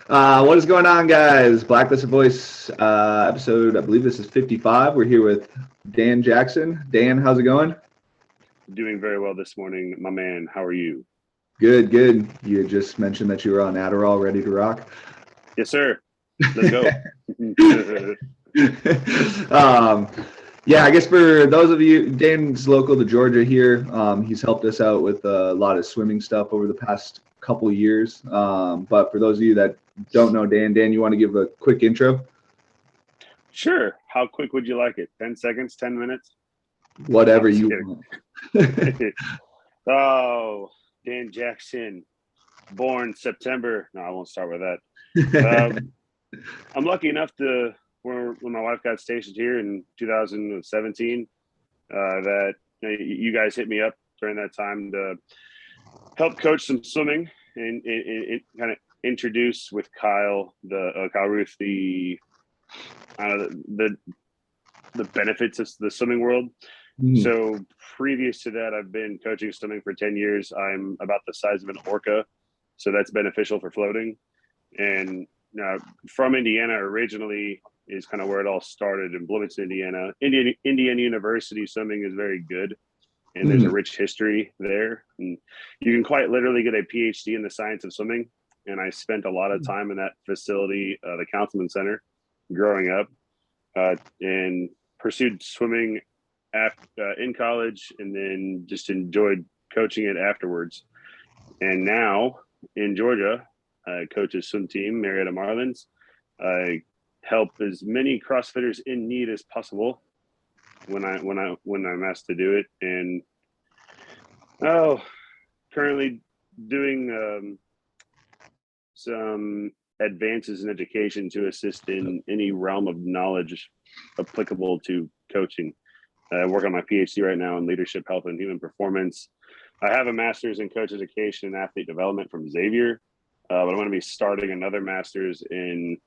What is going on, guys? Blacklisted Voice episode, I believe this is 55. We're here with Dan Jackson. Dan, how's it going? Doing very well this morning, my man. How are you? Good, good. You had just mentioned that you were on Adderall, ready to rock. Yes, sir. Let's go. Yeah, I guess for those of you, Dan's local to Georgia here. He's helped us out with a lot of swimming stuff over the past couple years. But for those of you that don't know Dan, you want to give a quick intro? Sure. How quick would you like it? 10 seconds, 10 minutes? Whatever you want. Oh, Dan Jackson, born September. No, I won't start with that. I'm lucky enough to, when my wife got stationed here in 2017, that you guys hit me up during that time to help coach some swimming and kind of introduce with Kyle Ruth the benefits of the swimming world. Mm-hmm. So previous to that, I've been coaching swimming for 10 years. I'm about the size of an orca, so that's beneficial for floating. And from Indiana originally is kind of where it all started in Bloomington, Indiana. Indiana University swimming is very good, and there's a rich history there. And you can quite literally get a PhD in the science of swimming. And I spent a lot of time in that facility, the Councilman Center, growing up, and pursued swimming in college, and then just enjoyed coaching it afterwards. And now in Georgia, I coach a swim team, Marietta Marlins. I help as many CrossFitters in need as possible when I'm asked to do it. And currently doing some advances in education to assist in any realm of knowledge applicable to coaching. I work on my PhD right now in leadership, health, and human performance. I have a master's in coach education and athlete development from Xavier, but I'm going to be starting another master's in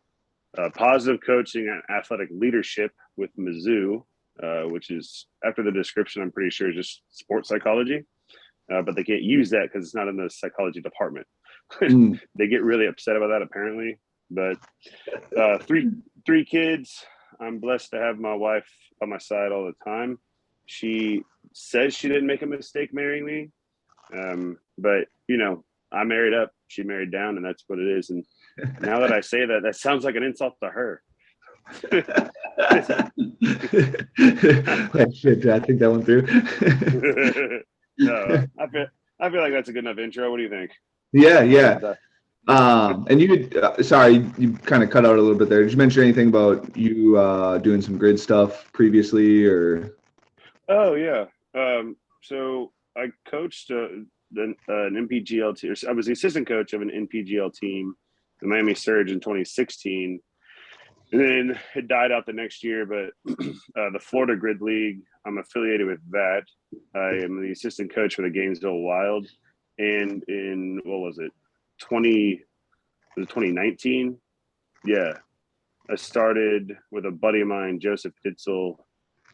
positive coaching and athletic leadership with Mizzou, which is, after the description, I'm pretty sure just sports psychology, but they can't use that because it's not in the psychology department. They get really upset about that apparently. But three kids. I'm blessed to have my wife by my side all the time. She says she didn't make a mistake marrying me, but I married up, she married down, and that's what it is. And now that I say that, that sounds like an insult to her. Shit, I think that went through. No, I feel like that's a good enough intro. What do you think? Yeah. And you did, sorry, you kind of cut out a little bit there. Did you mention anything about you doing some grid stuff previously, or? Oh yeah. So I coached an NPGL team. I was the assistant coach of an NPGL team, the Miami Surge, in 2016. And then it died out the next year, but the Florida Grid League, I'm affiliated with that. I am the assistant coach for the Gainesville Wild. And in, 2019? Yeah. I started with a buddy of mine, Joseph Ditzel.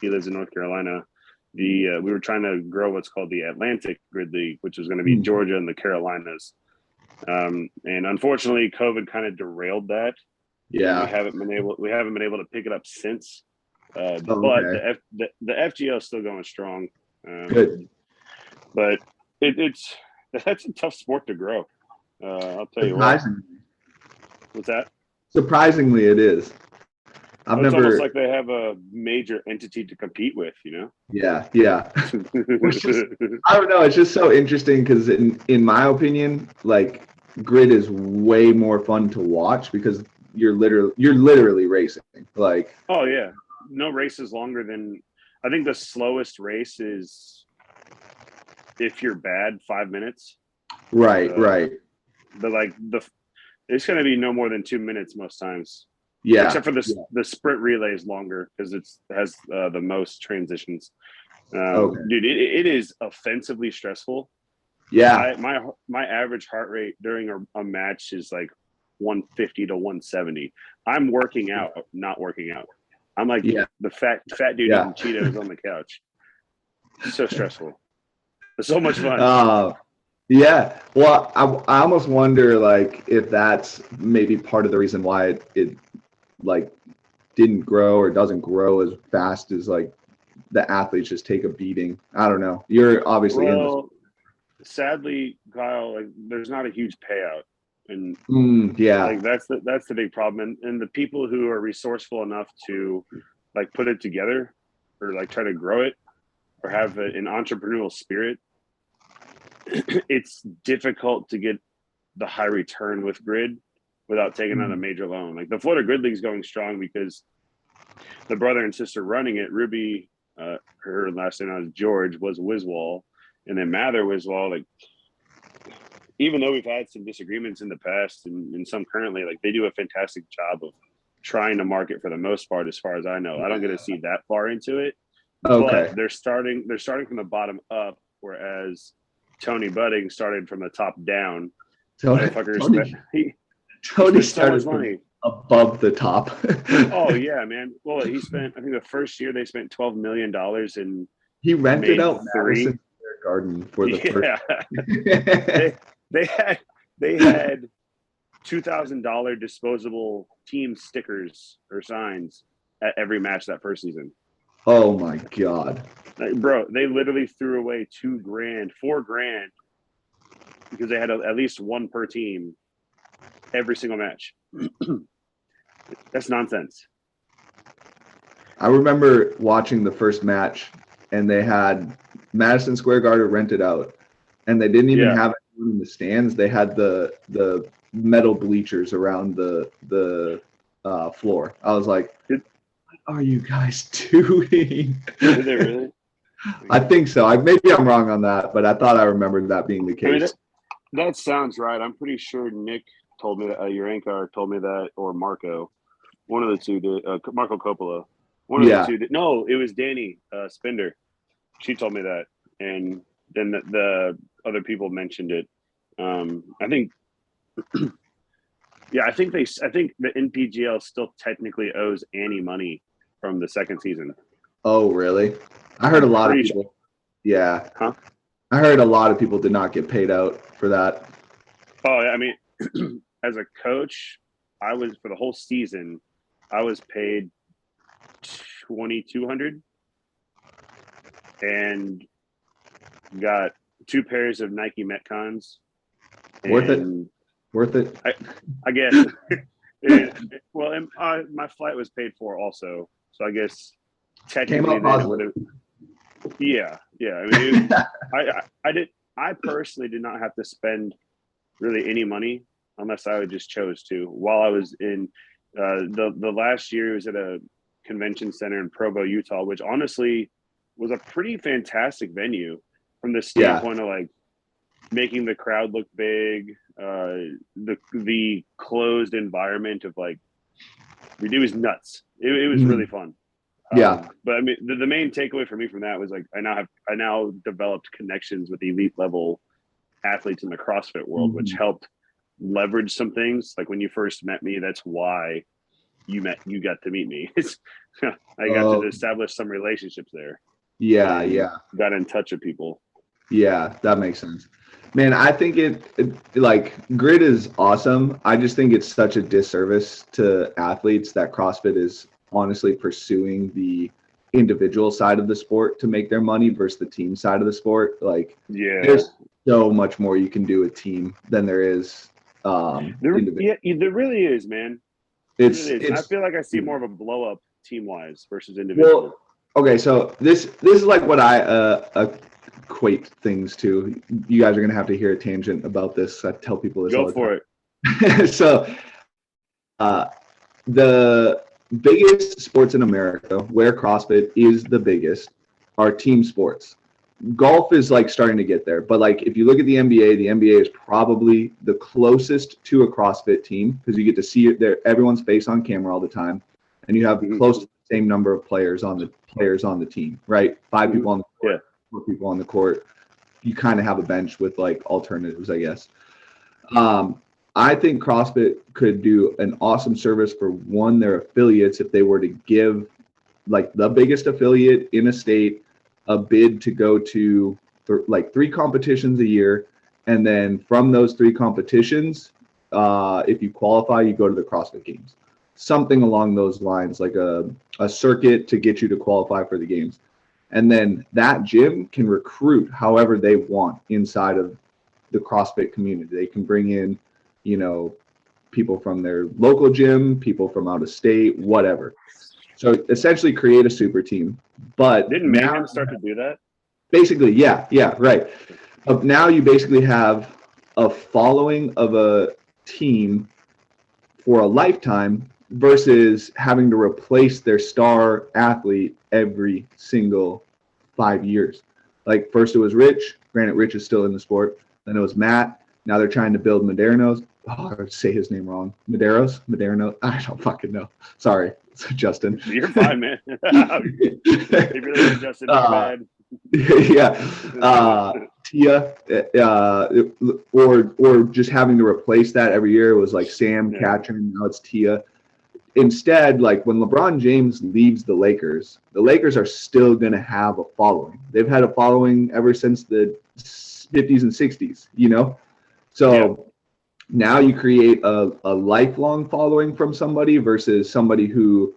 He lives in North Carolina. We were trying to grow what's called the Atlantic Grid League, which was going to be Georgia and the Carolinas. And unfortunately, COVID kind of derailed that. Yeah. We haven't been able to pick it up since. But the FGL is still going strong. Good. But that's a tough sport to grow. I'll tell you what. What's that? Surprisingly, it is. It's almost like they have a major entity to compete with, Yeah. I don't know. It's just so interesting because, in my opinion, like, grid is way more fun to watch because you're literally racing. Like, oh yeah, no race is longer than, I think the slowest race is, if you're bad, 5 minutes. Right. But it's going to be no more than 2 minutes most times. Yeah. Except for the sprint relay is longer because it has the most transitions. Dude, it is offensively stressful. Yeah. My average heart rate during a match is like 150 to 170. I'm working out, not working out. I'm like the fat dude eating Cheetos on the couch. It's so stressful. It's so much fun. Yeah. Well, I almost wonder like if that's maybe part of the reason why it like didn't grow or doesn't grow as fast as like the athletes just take a beating. I don't know. You're obviously in this. Well, sadly, Kyle, like there's not a huge payout, and Yeah. like that's the big problem. And the people who are resourceful enough to like put it together or like try to grow it or have an entrepreneurial spirit, it's difficult to get the high return with grid without taking on a major loan. Like the Florida Grid League is going strong because the brother and sister running it, Ruby, her last name was George, was Wiswall, and then Mather Wiswall. Like, even though we've had some disagreements in the past and some currently, like they do a fantastic job of trying to market for the most part, as far as I know. I don't get to see that far into it, Okay. but they're starting from the bottom up, whereas Tony Budding started from the top down. Tony He spent so much money above the top. Oh yeah, man. Well, I think the first year they spent $12 million and he rented out three. Madison Square Garden for the first. they had $2,000 disposable team stickers or signs at every match that first season. Oh my God. Like, bro, they literally threw away $2,000, $4,000 because they had at least one per team every single match. That's nonsense. I remember watching the first match and they had Madison Square Garden rented out and they didn't even have anyone in the stands. They had the metal bleachers around the floor. I was like, what are you guys doing? Did they really? I think so. Maybe I'm wrong on that, but I thought I remembered that being the case. I mean, that sounds right. I'm pretty sure Nick told me that, Uranka told me that, or Marco. One of the two did. Marco Coppola. One of the two did. No, it was Danny Spinder. She told me that, and then the other people mentioned it. I think. I think the NPGL still technically owes Annie money from the second season. Oh, really? I heard a lot of people. Yeah. Huh? I heard a lot of people did not get paid out for that. Oh, I mean, as a coach, I was for the whole season, I was paid $2,200 and got 2 pairs of Nike Metcons. Worth it. I guess. Well, my flight was paid for also, so I guess technically then it would have. Yeah. I mean, I personally did not have to spend really any money unless I just chose to. While I was in the last year, it was at a convention center in Provo, Utah, which honestly was a pretty fantastic venue from the standpoint of like making the crowd look big, the closed environment of like, it was nuts. It was really fun. But I mean, the main takeaway for me from that was like, I now developed connections with elite level athletes in the CrossFit world, which helped leverage some things. Like when you first met me, that's why you got to meet me. I got to establish some relationships there. Got in touch with people. Yeah, that makes sense. Man, I think it like grid is awesome. I just think it's such a disservice to athletes that CrossFit is honestly pursuing the individual side of the sport to make their money versus the team side of the sport. Like, there's so much more you can do with team than there is there really is, man. It's I feel like I see more of a blow up team wise versus individual. Well, okay, so this is like what I equate things to. You guys are gonna have to hear a tangent about this. I tell people this all the time. Go for it. So the biggest sports in America, where CrossFit is the biggest, are team sports. Golf is like starting to get there, but like if you look at the NBA is probably the closest to a CrossFit team because you get to see it there, everyone's face on camera all the time, and you have close to the same number of players on the team, right? 5 people on the court, 4 people on the court. You kind of have a bench with like alternatives, I guess. I think CrossFit could do an awesome service for their affiliates if they were to give like the biggest affiliate in a state a bid to go to like 3 competitions a year And then from those 3 competitions, if you qualify, you go to the CrossFit Games. Something along those lines, like a circuit to get you to qualify for the games. And then that gym can recruit however they want inside of the CrossFit community. They can bring in, you know, people from their local gym, people from out of state, whatever. So essentially create a super team. But didn't Mayhem start to do that? Basically, yeah, right. But now you basically have a following of a team for a lifetime versus having to replace their star athlete every single 5 years. Like first it was Rich. Granted, Rich is still in the sport. Then it was Matt. Now they're trying to build Madero's. Oh, I would say his name wrong. Madero's? I don't fucking know. Sorry, Justin. You're fine, man. They really are Justin. Bad. Yeah. Tia, or just having to replace that every year. It was like Sam, Katrin, now it's Tia. Instead, like when LeBron James leaves the Lakers are still going to have a following. They've had a following ever since the 50s and 60s, you know? So now you create a lifelong following from somebody versus somebody who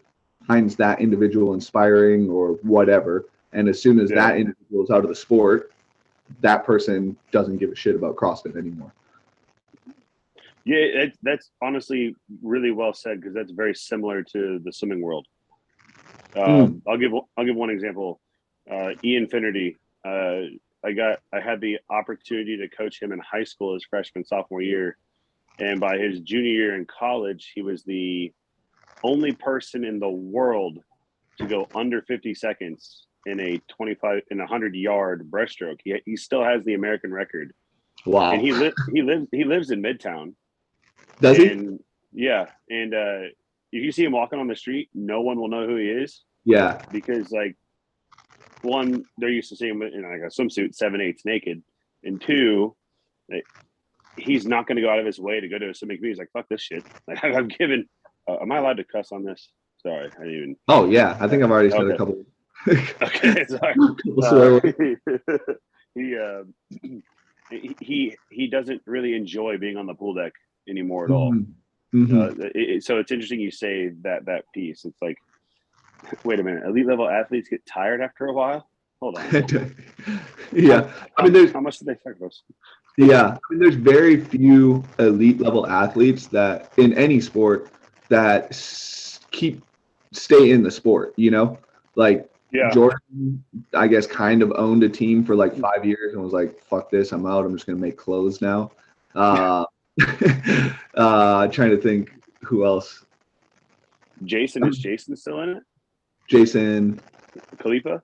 finds that individual inspiring or whatever. And as soon as that individual is out of the sport, that person doesn't give a shit about CrossFit anymore. Yeah, that's honestly really well said, because that's very similar to the swimming world. I'll give one example. Ian Finnerty. I had the opportunity to coach him in high school his freshman sophomore year, and by his junior year in college, he was the only person in the world to go under 50 seconds in a 100-yard breaststroke. He still has the American record. Wow. And he lives in Midtown. Does he? Yeah. And if you see him walking on the street, no one will know who he is. Yeah. Because, like, one, they're used to seeing him in like a swimsuit, 7/8 naked. And two, he's not going to go out of his way to go to a swimming community. He's like, fuck this shit. Like, I've given am I allowed to cuss on this? Sorry, I didn't even. Oh yeah, I think I've already said a couple. Okay, sorry. He doesn't really enjoy being on the pool deck anymore at all. Mm-hmm. So it's interesting you say that piece. It's like, wait a minute, elite level athletes get tired after a while. Hold on. Yeah, I mean, how much do they sacrifice? Yeah, I mean, there's very few elite level athletes that in any sport that stay in the sport. You know, like Jordan, I guess, kind of owned a team for like 5 years and was like, "Fuck this, I'm out. I'm just gonna make clothes now." Trying to think who else. Is Jason still in it? Jason Khalifa?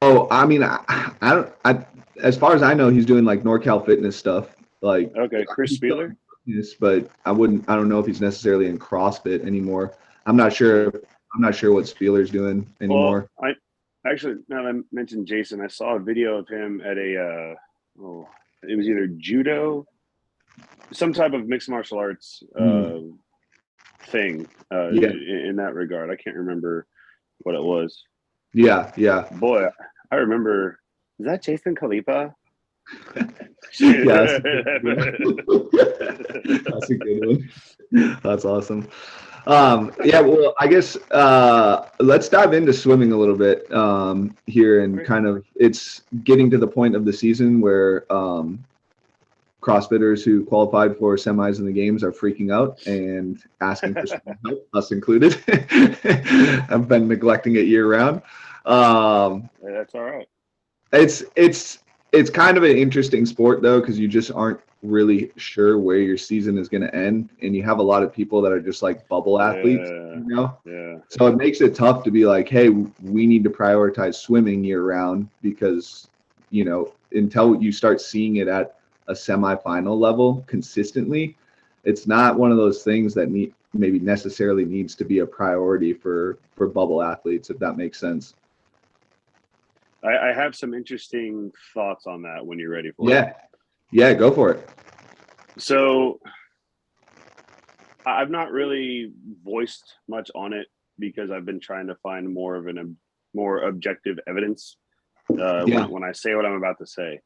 Oh, I mean, I as far as I know, he's doing like NorCal Fitness stuff. Like, okay, Chris Spieler. Yes, but I don't know if he's necessarily in CrossFit anymore. I'm not sure what Spieler's doing anymore. Well, I actually, now that I mentioned Jason, I saw a video of him at it was either judo, some type of mixed martial arts thing in that regard. I can't remember what it was. Yeah. Boy, I remember. Is that Jason Khalifa? Yes. That's a good one. That's awesome. Yeah, well, I guess let's dive into swimming a little bit here, and kind of it's getting to the point of the season where CrossFitters who qualified for semis in the games are freaking out and asking for some help, us included. I've been neglecting it year round. That's all right. It's kind of an interesting sport though, because you just aren't really sure where your season is going to end, and you have a lot of people that are just like bubble athletes, you know? Yeah. So it makes it tough to be like, hey, we need to prioritize swimming year round, because, you know, until you start seeing it at a semifinal level consistently, it's not one of those things that maybe necessarily needs to be a priority for bubble athletes, if that makes sense. I have some interesting thoughts on that when you're ready for it. Yeah, go for it. So I've not really voiced much on it because I've been trying to find more of more objective evidence when I say what I'm about to say.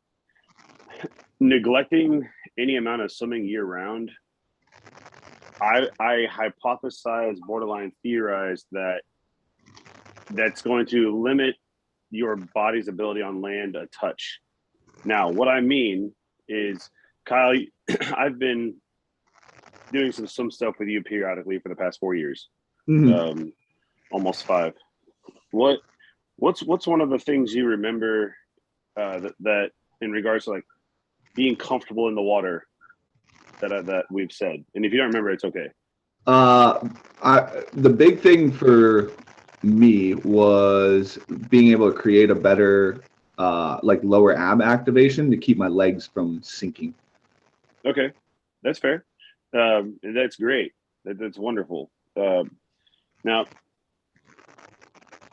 neglecting any amount of swimming year round, I hypothesize, borderline theorize that that's going to limit your body's ability on land a touch. Now, what I mean is, Kyle, I've been doing some swim stuff with you periodically for the past 4 years, almost 5. What's one of the things you remember that in regards to like being comfortable in the water that we've said? And if you don't remember, it's okay. The big thing for me was being able to create a better like lower ab activation to keep my legs from sinking. Okay, that's fair. That's great. That's wonderful. Now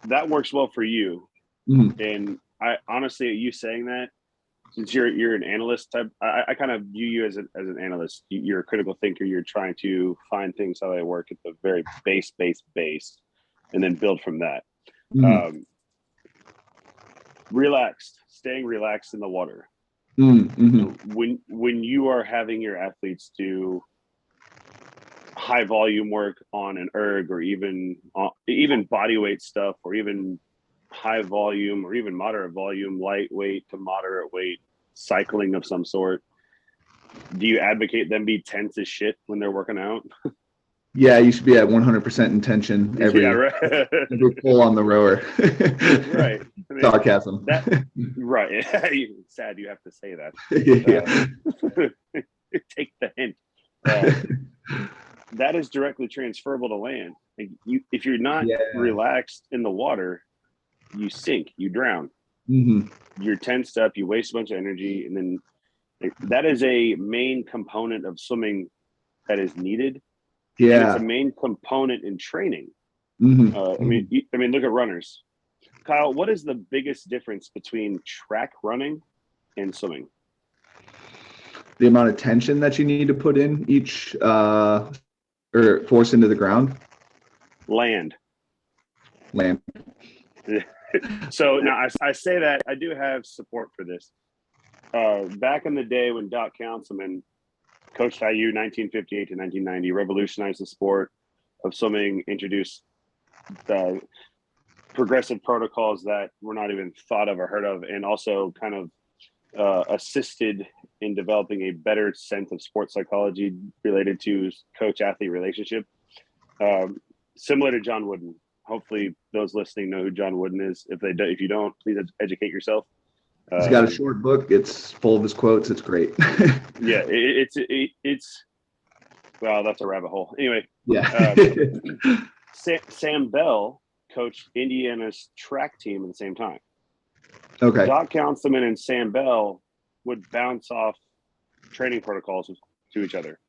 that works well for you. And I honestly, you saying that, since you're an analyst type, I kind of view you as an analyst. You're a critical thinker. You're trying to find things how they work at the very base, and then build from that. Relaxed, staying relaxed in the water. When you are having your athletes do high volume work on an erg, or even body weight stuff, or even high volume, or even moderate volume, lightweight to moderate weight cycling of some sort, do you advocate them be tense as shit when they're working out? Yeah, you should be at 100% intention every pull on the rower. Right. I mean, sarcasm. Right. Sad you have to say that. Take the hint. That is directly transferable to land. Like if you're not relaxed in the water, you sink, you drown. You're tensed up, you waste a bunch of energy, and then that is a main component of swimming that is needed. And it's a main component in training. I mean, look at runners. Kyle, what is the biggest difference between track running and swimming? The amount of tension that you need to put in each or force into the ground. Land. So now I say that I do have support for this. Back in the day when Doc Councilman coached IU 1958 to 1990, revolutionized the sport of swimming, introduced progressive protocols that were not even thought of or heard of, and also kind of assisted in developing a better sense of sports psychology related to coach-athlete relationship. Similar to John Wooden. Hopefully those listening know who John Wooden is. If you don't, please educate yourself. He's got a short book. It's full of his quotes. It's great. Yeah, it's well, that's a rabbit hole. Anyway, Sam Bell coached Indiana's track team at the same time. Okay. Doc Councilman and Sam Bell would bounce off training protocols to each other.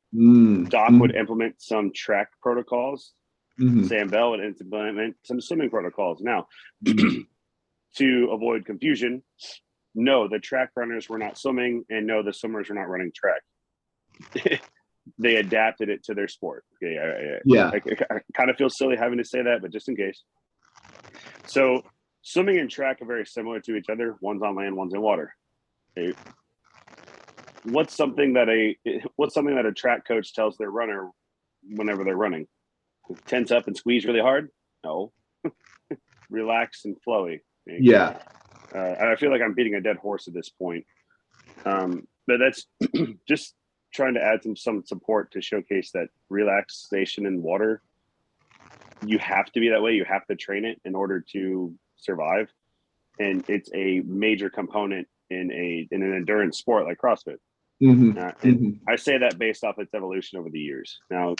Doc would implement some track protocols. Sam Bell would implement some swimming protocols. Now, to avoid confusion, no, the track runners were not swimming, and no, the swimmers were not running track. They adapted it to their sport. Okay, I kind of feel silly having to say that, but just in case. So, swimming and track are very similar to each other. One's on land, one's in water. Okay. What's something that a track coach tells their runner whenever they're running? Tense up and squeeze really hard? No. Relax and flowy. Okay. Yeah. I feel like I'm beating a dead horse at this point. But that's just trying to add some support to showcase that relaxation in water, you have to be that way. You have to train it in order to survive. And it's a major component in an endurance sport like CrossFit. And I say that based off its evolution over the years. Now,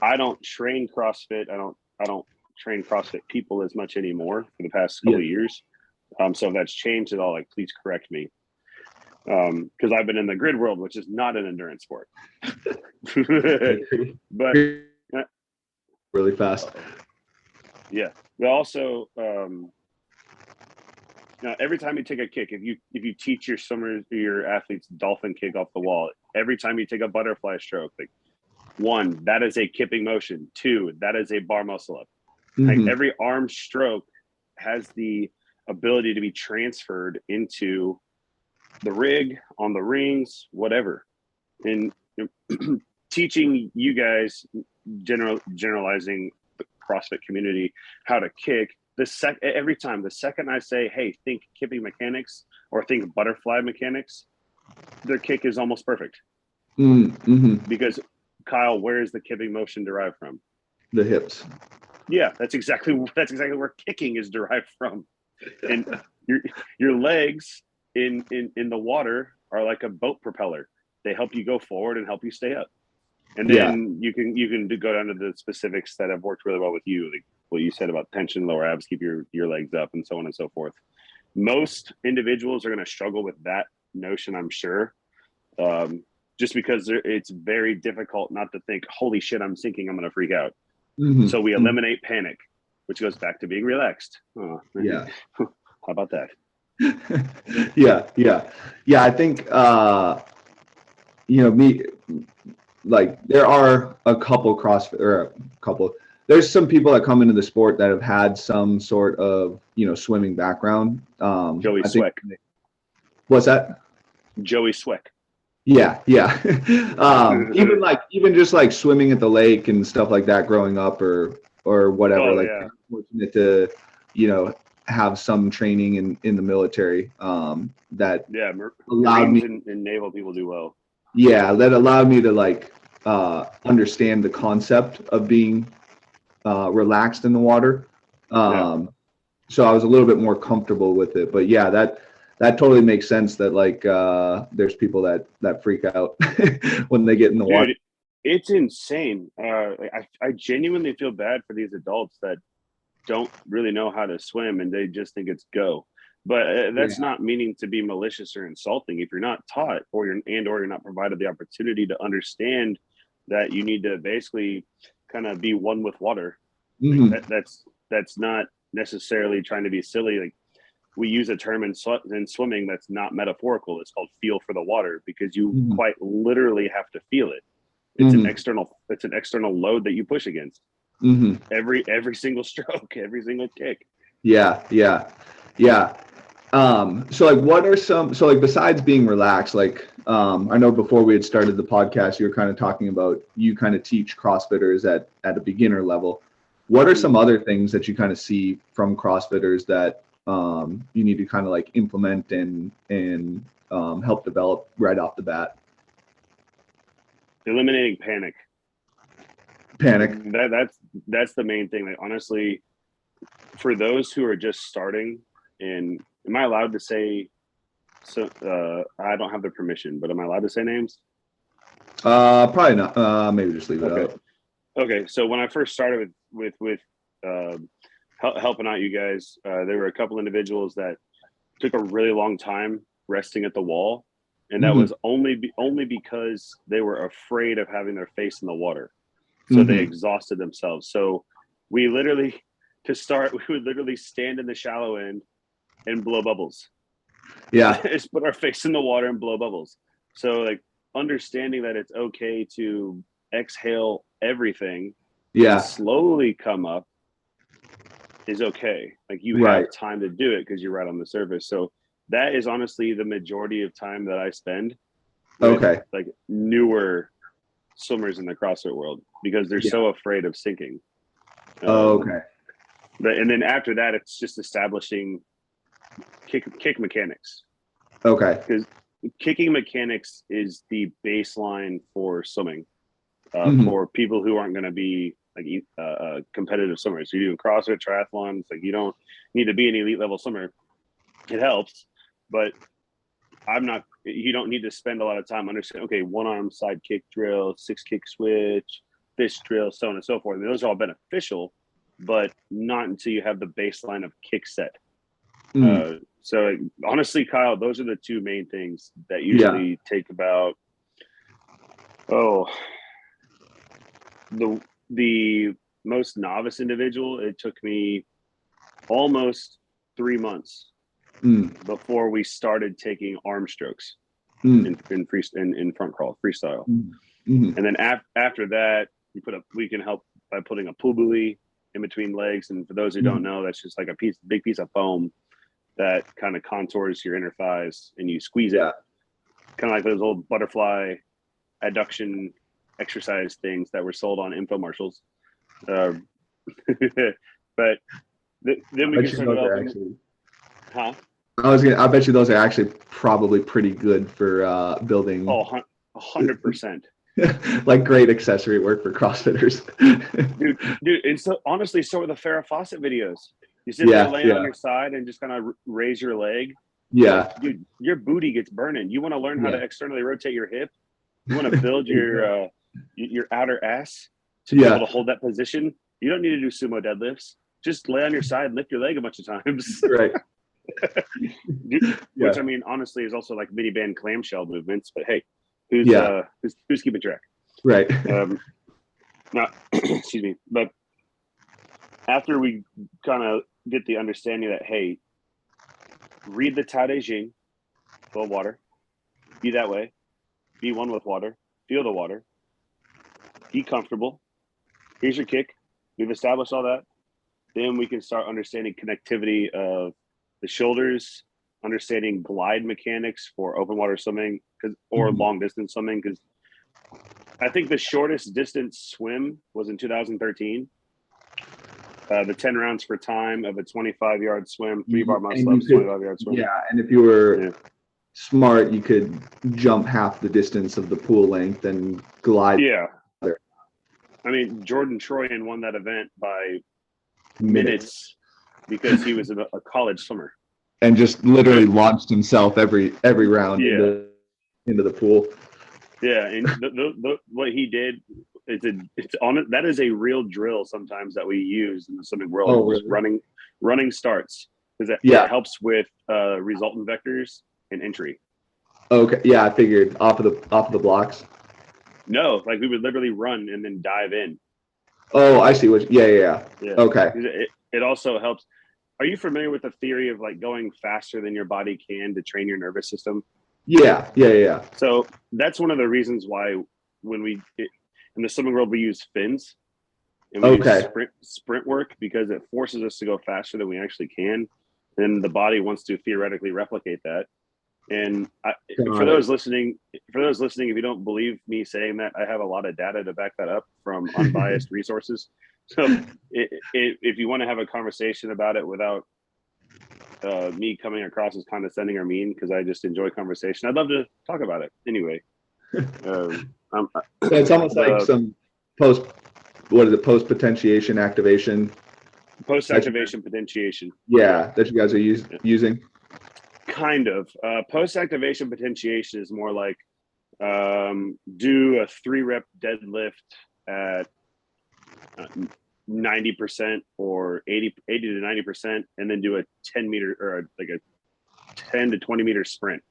I don't train CrossFit. I don't train CrossFit people as much anymore for the past couple of years. So if that's changed at all, like, please correct me. Because I've been in the grid world, which is not an endurance sport. But really fast. Yeah. But also, now every time you take a kick, if you teach your athletes dolphin kick off the wall, every time you take a butterfly stroke, like, 1, that is a kipping motion. 2, that is a bar muscle up. Like, every arm stroke has the ability to be transferred into the rig, on the rings, whatever. And teaching you guys, generalizing the CrossFit community how to kick, every time, the second I say, hey, think kipping mechanics or think butterfly mechanics, their kick is almost perfect. Mm-hmm. Because Kyle, where is the kipping motion derived from? The hips. Yeah, that's exactly where kicking is derived from. And your legs in the water are like a boat propeller. They help you go forward and help you stay up. And then you can go down to the specifics that have worked really well with you, like what you said about tension, lower abs, keep your legs up, and so on and so forth. Most individuals are going to struggle with that notion, I'm sure, just because it's very difficult not to think, holy shit, I'm sinking, I'm going to freak out. Mm-hmm. So we eliminate panic, which goes back to being relaxed. Oh, yeah. How about that? Yeah. I think, there are a couple there's some people that come into the sport that have had some sort of, swimming background. Joey Sweck. What's that? Joey Sweck. Yeah. even just like swimming at the lake and stuff like that growing up or whatever. I'm fortunate to, have some training in the military that allowed me, and naval people do well. Yeah, that allowed me to understand the concept of being relaxed in the water. So I was a little bit more comfortable with it. But yeah, that totally makes sense that there's people that freak out when they get in the water. It's insane. I genuinely feel bad for these adults that don't really know how to swim and they just think it's go. But that's not meaning to be malicious or insulting. If you're not taught or you're not provided the opportunity to understand that you need to basically kind of be one with water, Mm-hmm. that's not necessarily trying to be silly. Like, we use a term in swimming that's not metaphorical. It's called feel for the water, because you quite literally have to feel it. It's an external load that you push against. Every single stroke, every single kick. Yeah. What are besides being relaxed, I know before we had started the podcast, you were kind of talking about, you kind of teach CrossFitters at a beginner level. What are some other things that you kind of see from CrossFitters that you need to kind of implement and help develop right off the bat? Eliminating panic. That's the main thing. Honestly, for those who are just starting, and am I allowed to say, I don't have the permission, but am I allowed to say names? Probably not. Maybe just leave it out. Okay. So when I first started with helping out you guys, there were a couple individuals that took a really long time resting at the wall. And that was only because they were afraid of having their face in the water. So they exhausted themselves. So we would literally stand in the shallow end and blow bubbles. Yeah. Just put our face in the water and blow bubbles. So understanding that it's okay to exhale everything and slowly come up is okay. You have time to do it because you're right on the surface. So that is honestly the majority of time that I spend with newer swimmers in the CrossFit world, because they're so afraid of sinking. Okay. And then after that, it's just establishing kick mechanics. Okay. Because kicking mechanics is the baseline for swimming for people who aren't going to be competitive swimmers. So you're doing CrossFit, triathlons, you don't need to be an elite level swimmer. It helps, but you don't need to spend a lot of time understanding, okay, one arm side kick drill, 6 kick switch, this drill, so on and so forth. And those are all beneficial, but not until you have the baseline of kick set. So honestly, Kyle, those are the two main things that usually take about, the most novice individual, it took me almost 3 months before we started taking arm strokes in front crawl freestyle. And then after that, we can help by putting a pull buoy in between legs. And for those who don't know, that's just like big piece of foam that kind of contours your inner thighs, and you squeeze it, kind of like those old butterfly adduction exercise things that were sold on infomercials. But then we can start developing. Huh? I bet you those are actually probably pretty good for building. Oh, 100%. Like great accessory work for CrossFitters. dude, and so honestly, so are the Farrah Fawcett videos. You sit there laying on your side and just kind of raise your leg. Yeah. Dude, your booty gets burning. You want to learn how to externally rotate your hip. You want to build your outer ass to be able to hold that position. You don't need to do sumo deadlifts. Just lay on your side and lift your leg a bunch of times. Right. Which I mean, honestly, is also like mini band clamshell movements. But hey, who's keeping track? Right. Now, excuse me. But after we kind of get the understanding that, hey, read the Tao Te Ching, fill water, be that way, be one with water, feel the water, be comfortable. Here's your kick. We've established all that. Then we can start understanding connectivity of the shoulders, understanding glide mechanics for open water swimming or long distance swimming. Because I think the shortest distance swim was in 2013. The 10 rounds for time of a 25-yard swim, 3-bar muscle ups, 25-yard swim. Yeah, and if you were smart, you could jump half the distance of the pool length and glide. Yeah. I mean, Jordan Troyan won that event by minutes because he was a college swimmer. And just literally launched himself every round into the pool. Yeah, and what he did that is a real drill sometimes that we use in the swimming world. Oh, really? running starts, because it helps with resultant vectors and entry. Okay, yeah, I figured off of the blocks. No, like we would literally run and then dive in. Oh, I see what. Yeah. Okay. It also helps. Are you familiar with the theory of like going faster than your body can to train your nervous system? Yeah. So that's one of the reasons why when in the swimming world, we use fins and we use sprint work, because it forces us to go faster than we actually can. And the body wants to theoretically replicate that. And for those listening, if you don't believe me saying that, I have a lot of data to back that up from unbiased resources. So if you want to have a conversation about it without me coming across as condescending or mean, because I just enjoy conversation, I'd love to talk about it anyway. So it's almost like some post potentiation activation. Post activation potentiation. Yeah, that you guys are using. Kind of. Post activation potentiation is more like do a 3-rep deadlift at 90% or 80 to 90%, and then do a 10 meter or like a 10 to 20 meter sprint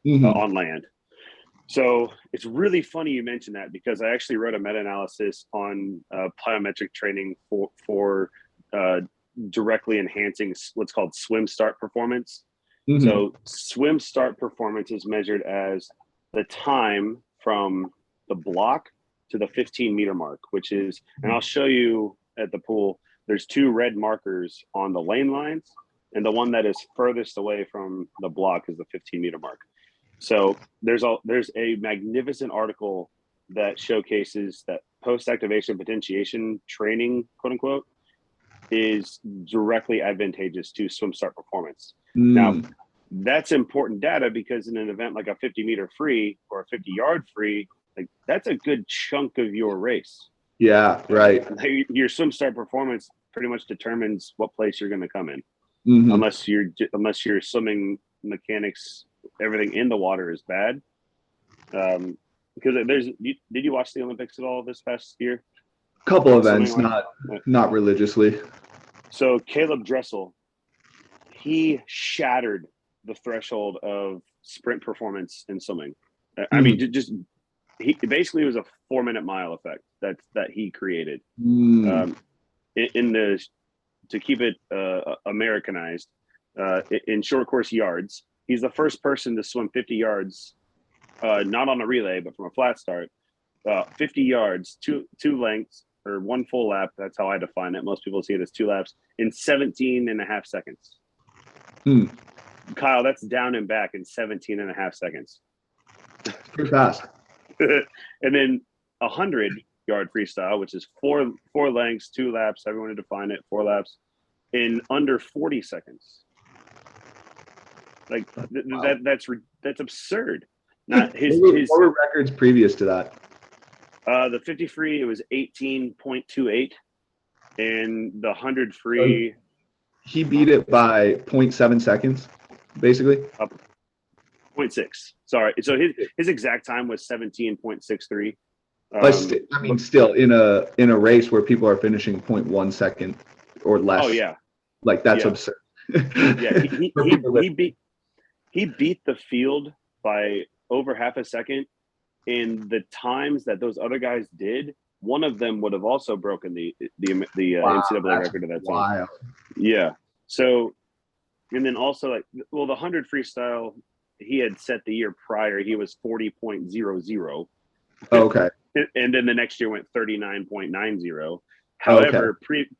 on land. So it's really funny you mentioned that, because I actually wrote a meta-analysis on plyometric training for directly enhancing what's called swim start performance. So swim start performance is measured as the time from the block to the 15-meter mark, which is, and I'll show you at the pool, there's 2 red markers on the lane lines, and the one that is furthest away from the block is the 15-meter mark. So there's a magnificent article that showcases that post-activation potentiation training, quote unquote, is directly advantageous to swim start performance. Now, that's important data, because in an event like a 50-meter free or a 50-yard free, like that's a good chunk of your race. Yeah, right. Your swim start performance pretty much determines what place you're going to come in, unless your swimming mechanics, everything in the water is bad. Because did you watch the Olympics at all this past year? Couple events, not religiously. So Caleb Dressel, he shattered the threshold of sprint performance in swimming. I mean, he basically, it was a 4-minute mile effect that he created. To keep it Americanized, in short course yards, he's the first person to swim 50 yards, not on a relay, but from a flat start, 50 yards, two lengths, or 1 full lap. That's how I define it. Most people see it as 2 laps in 17 and a half seconds. Kyle, that's down and back in 17 and a half seconds. Pretty fast. And then 100-yard freestyle, which is four lengths, 2 laps. Everyone to define it, 4 laps in under 40 seconds. Like Wow. that's absurd. Not What were records previous to that? The 50 free, it was 18.28, and the 100 free. He beat it by 0.7 seconds, basically. 0.6. Sorry. So his exact time was 17.63. But still in a race where people are finishing 0.1 second or less. Oh yeah. Like that's absurd. Yeah. He beat the field by over half a second. In the times that those other guys did, one of them would have also broken the NCAA record of that time. Wow. Yeah. So, and then also the 100 freestyle, he had set the year prior. He was 40.00. Okay. And then the next year went 39.90. However,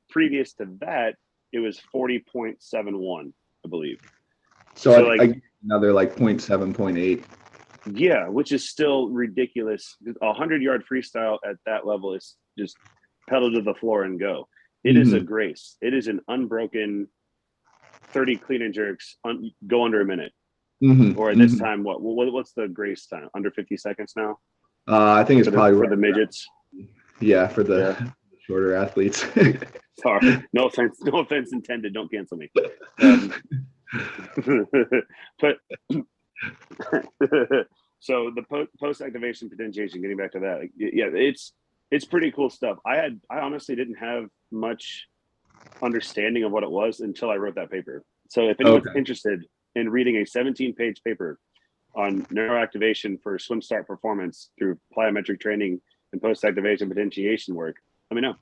previous to that, it was 40.71, I believe. So another like 0.7, 0.8. Yeah, which is still ridiculous. 100-yard freestyle at that level is just pedal to the floor and go. It is a grace. It is an unbroken 30 clean and jerks, go under a minute. Or at this time, what's the grace time? Under 50 seconds now? I think it's probably for the midgets. Yeah, for the shorter athletes. Sorry, no offense intended. Don't cancel me. But so the post activation potentiation. Getting back to that, it's pretty cool stuff. I honestly didn't have much understanding of what it was until I wrote that paper. So if anyone's interested in reading a 17-page paper on neuroactivation for swim start performance through plyometric training and post-activation potentiation work, let me know.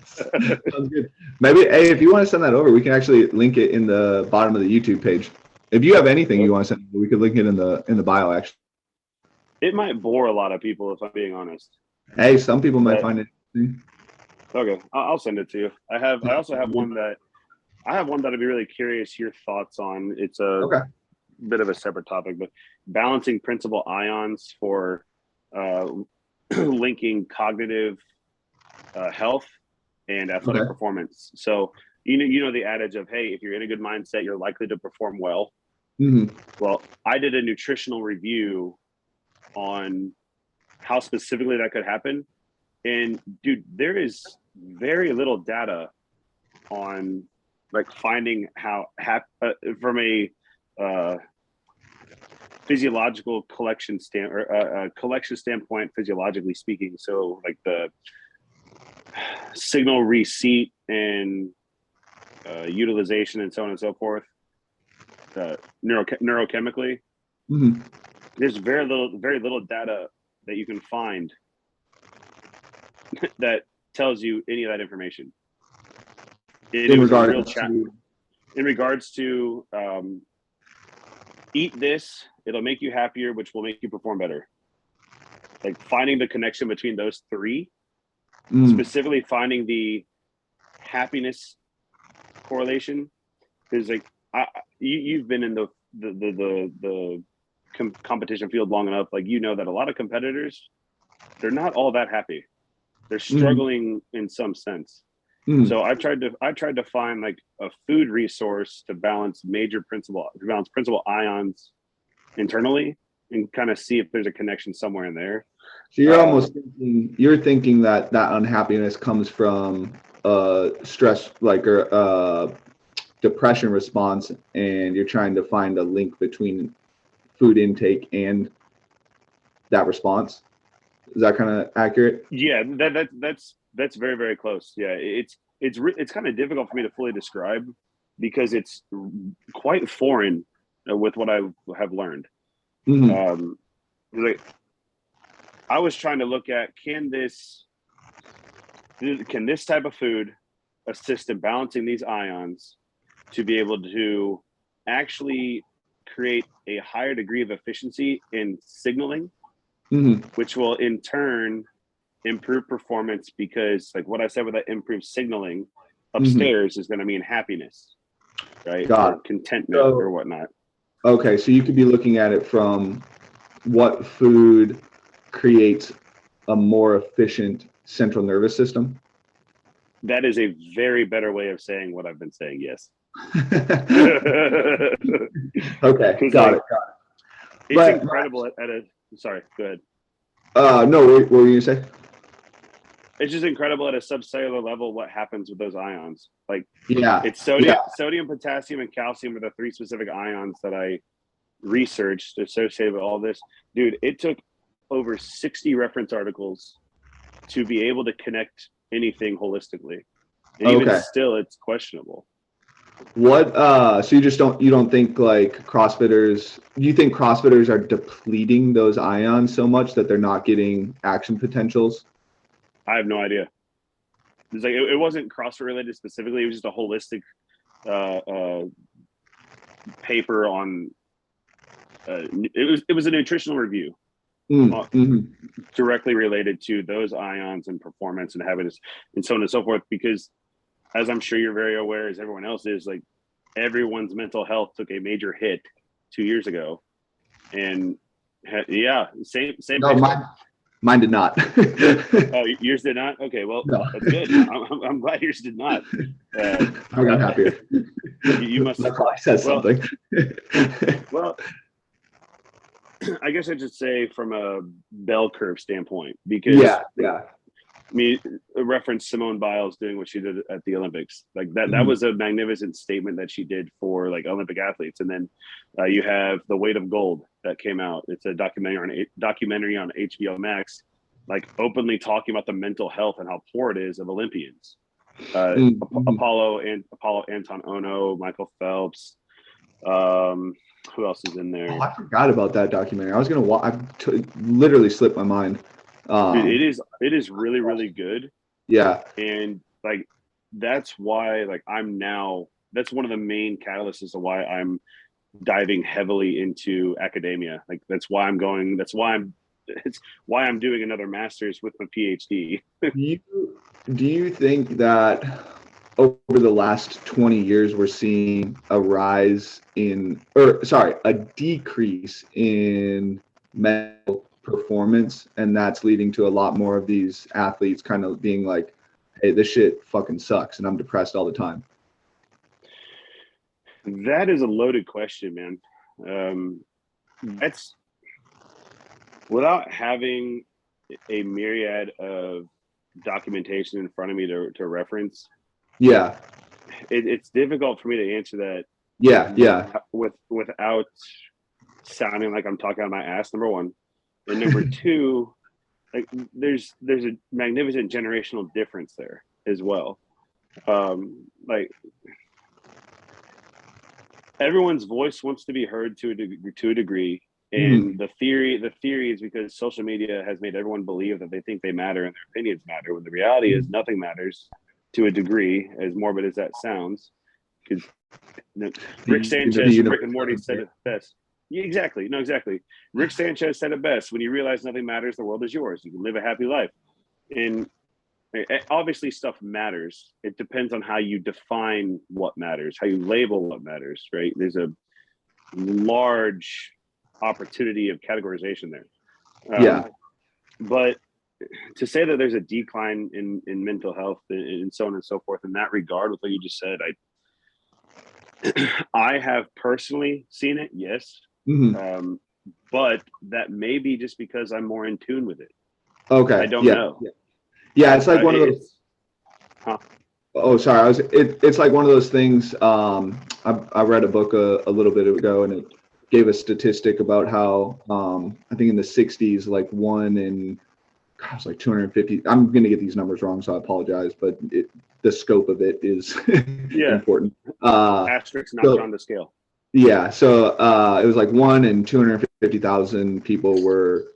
Sounds good. Maybe, hey, if you want to send that over, we can actually link it in the bottom of the YouTube page. If you have anything you want to send, we could link it in the bio, actually. It might bore a lot of people, if I'm being honest. Hey, some people might find it interesting. Okay, I'll send it to you. I also have one that I'd be really curious your thoughts on. It's a bit of a separate topic, but balancing principal ions for linking cognitive health and athletic performance. So you know the adage of, hey, if you're in a good mindset, you're likely to perform well. Well, I did a nutritional review on how specifically that could happen, and dude, there is very little data on like finding how from a physiological collection standpoint, physiologically speaking. So like the signal receipt and utilization and so on and so forth, neurochemically, there's very little data that you can find that tells you any of that information. In regards to eat this, it'll make you happier, which will make you perform better. Like finding the connection between those three, specifically finding the happiness correlation, because like you've been in the competition field long enough, like you know that a lot of competitors, they're not all that happy. They're struggling in some sense. So I tried to find like a food resource to balance principal ions internally and kind of see if there's a connection somewhere in there. So you're almost thinking that unhappiness comes from stress, like depression response, and you're trying to find a link between food intake and that response. Is that kind of accurate? Yeah, that's very, very close. Yeah, it's kind of difficult for me to fully describe because it's quite foreign with what I have learned. Like I was trying to look at can this type of food assist in balancing these ions to be able to actually create a higher degree of efficiency in signaling, which will in turn improve performance, because like what I said with that improved signaling upstairs is going to mean happiness. right? Got Or it. contentment or whatnot. Okay, so you could be looking at it from what food creates a more efficient central nervous system. That is a very better way of saying what I've been saying. Yes. Okay, got it. It's incredible at a. Sorry, go ahead. No, what were you gonna say? It's just incredible at a subcellular level what happens with those ions. Like, it's sodium, potassium, and calcium are the three specific ions that I researched associated with all this. Dude, it took over 60 reference articles to be able to connect anything holistically, and even still, it's questionable. What? So you don't think like CrossFitters? You think CrossFitters are depleting those ions so much that they're not getting action potentials? I have no idea. It's like it wasn't CrossFit related specifically. It was just a holistic paper on. It was a nutritional review directly related to those ions and performance and habits and so on and so forth. Because, as I'm sure you're very aware, as everyone else is, like everyone's mental health took a major hit 2 years ago, and same. No, mine did not. Oh, yours did not? Okay, well, no. That's good. I'm glad yours did not. I got happier. You must have probably said something. Well, I guess I'd just say from a bell curve standpoint, because I mean, reference Simone Biles doing what she did at the Olympics. Like that was a magnificent statement that she did for like Olympic athletes. And then you have The Weight of Gold that came out. It's a documentary on HBO Max, like openly talking about the mental health and how poor it is of Olympians. Apollo Anton Ono, Michael Phelps. Who else is in there? Oh, I forgot about that documentary. I was gonna watch. Literally slipped my mind. Dude, it is really, really good. Yeah. And like that's why that's one of the main catalysts as to why I'm diving heavily into academia. Like it's why I'm doing another master's with my PhD. Do you think that over the last 20 years we're seeing a decrease in mental performance, and that's leading to a lot more of these athletes kind of being like, hey, this shit fucking sucks and I'm depressed all the time? That is a loaded question, man. That's without having a myriad of documentation in front of me to reference. Yeah, it's difficult for me to answer that. Without sounding like I'm talking out of my ass, number one. And number two, like there's a magnificent generational difference there as well. Like everyone's voice wants to be heard to a degree. And the theory is because social media has made everyone believe that they think they matter and their opinions matter, when the reality is nothing matters to a degree, as morbid as that sounds. Because Rick Sanchez from Rick and Morty said it best. Yeah, exactly. No, exactly. Rick Sanchez said it best. When you realize nothing matters, the world is yours. You can live a happy life. And obviously stuff matters. It depends on how you define what matters, how you label what matters, right? There's a large opportunity of categorization there. But to say that there's a decline in mental health and so on and so forth in that regard with what you just said, I have personally seen it, yes. But that may be just because I'm more in tune with it. Okay. I don't know. Yeah, it's like one of those. Oh, sorry. It's like one of those things. I read a book a little bit ago, and it gave a statistic about how I think in the 60s, like one in, gosh, like 250. I'm going to get these numbers wrong, so I apologize, but the scope of it is important. Asterisks not on the scale. Yeah, so it was like 1 in 250,000 people were